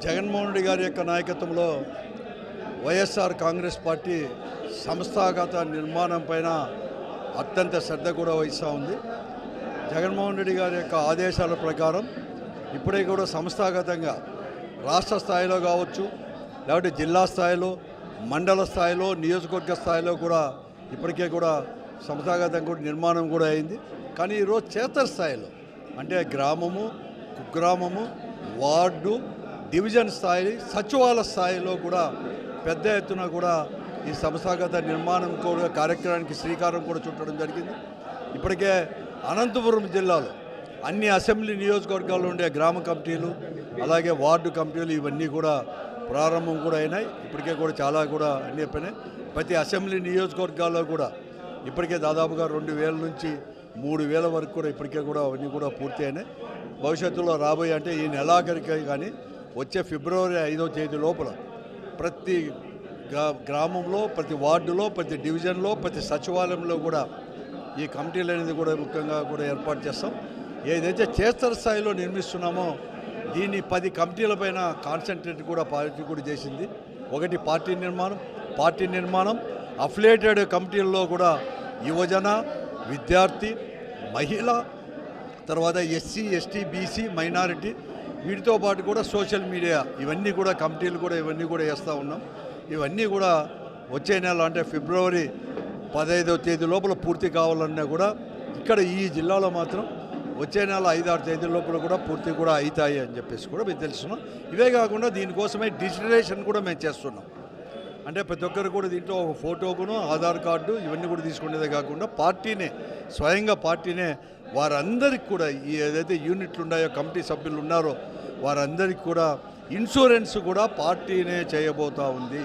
జగన్మోహన్ రెడ్డి గారి యొక్క నాయకత్వంలో వైఎస్ఆర్ కాంగ్రెస్ పార్టీ సంస్థాగత నిర్మాణం పైన అత్యంత శ్రద్ధ కూడా వహిస్తూ ఉంది. జగన్మోహన్ రెడ్డి గారి యొక్క ఆదేశాల ప్రకారం ఇప్పుడే కూడా సంస్థాగతంగా రాష్ట్ర స్థాయిలో కావచ్చు, లేకపోతే జిల్లా స్థాయిలో, మండల స్థాయిలో, నియోజకవర్గ స్థాయిలో కూడా ఇప్పటికే కూడా సంస్థాగతంగా కూడా నిర్మాణం కూడా అయింది. కానీ ఈరోజు క్షేత్రస్థాయిలో అంటే గ్రామము, కుగ్రామము, వార్డు, డివిజన్ స్థాయి, సచివాలయ స్థాయిలో కూడా పెద్ద ఎత్తున కూడా ఈ సంస్థాగత నిర్మాణం కూడా కార్యక్రమానికి శ్రీకారం కూడా చుట్టడం జరిగింది. ఇప్పటికే అనంతపురం జిల్లాలో అన్ని అసెంబ్లీ నియోజకవర్గాల్లో ఉండే గ్రామ కమిటీలు, అలాగే వార్డు కమిటీలు ఇవన్నీ కూడా ప్రారంభం కూడా అయినాయి. ఇప్పటికే కూడా చాలా కూడా అన్ని అయిపోయినాయి. ప్రతి అసెంబ్లీ నియోజకవర్గాల్లో కూడా ఇప్పటికే దాదాపుగా 2000 నుంచి 3000 వరకు కూడా ఇప్పటికే కూడా అవన్నీ కూడా పూర్తి అయినాయి. భవిష్యత్తులో రాబోయే అంటే ఈ నెలాఖరికి కానీ వచ్చే ఫిబ్రవరి 5వ తేదీ లోపల ప్రతి గ్రామంలో, ప్రతి వార్డులో, ప్రతి డివిజన్లో, ప్రతి సచివాలయంలో కూడా ఈ కమిటీలు అనేది కూడా ముఖ్యంగా కూడా ఏర్పాటు చేస్తాం. ఏదైతే క్షేత్రస్థాయిలో నిర్మిస్తున్నామో దీన్ని 10 కమిటీలపైన కాన్సన్ట్రేట్ కూడా పార్టీ కూడా చేసింది. ఒకటి పార్టీ నిర్మాణం అఫిలియేటెడ్ కమిటీల్లో కూడా యువజన, విద్యార్థి, మహిళ, తర్వాత ఎస్సీ, ఎస్టీ, బీసీ, మైనారిటీ, వీటితో పాటు కూడా సోషల్ మీడియా ఇవన్నీ కూడా కమిటీలు కూడా ఇవన్నీ కూడా వేస్తూ ఉన్నాం. ఇవన్నీ కూడా వచ్చే నెల అంటే ఫిబ్రవరి 15వ తేదీ లోపల పూర్తి కావాలన్నా కూడా ఇక్కడ ఈ జిల్లాలో మాత్రం వచ్చే నెల 5-6 తేదీల లోపల కూడా పూర్తి కూడా అవుతాయి అని చెప్పేసి కూడా మేము తెలుస్తున్నాం. ఇవే కాకుండా దీనికోసమే డిజిటలైజేషన్ కూడా మేము చేస్తున్నాం. అంటే ప్రతి ఒక్కరు కూడా దీంట్లో ఒక ఫోటోకును, ఆధార్ కార్డు ఇవన్నీ కూడా తీసుకునేదే కాకుండా స్వయంగా పార్టీనే వారందరికీ కూడా ఈ ఏదైతే యూనిట్లు ఉన్నాయో, కమిటీ సభ్యులు ఉన్నారో వారందరికీ కూడా ఇన్సూరెన్స్ కూడా పార్టీనే చేయబోతూ ఉంది.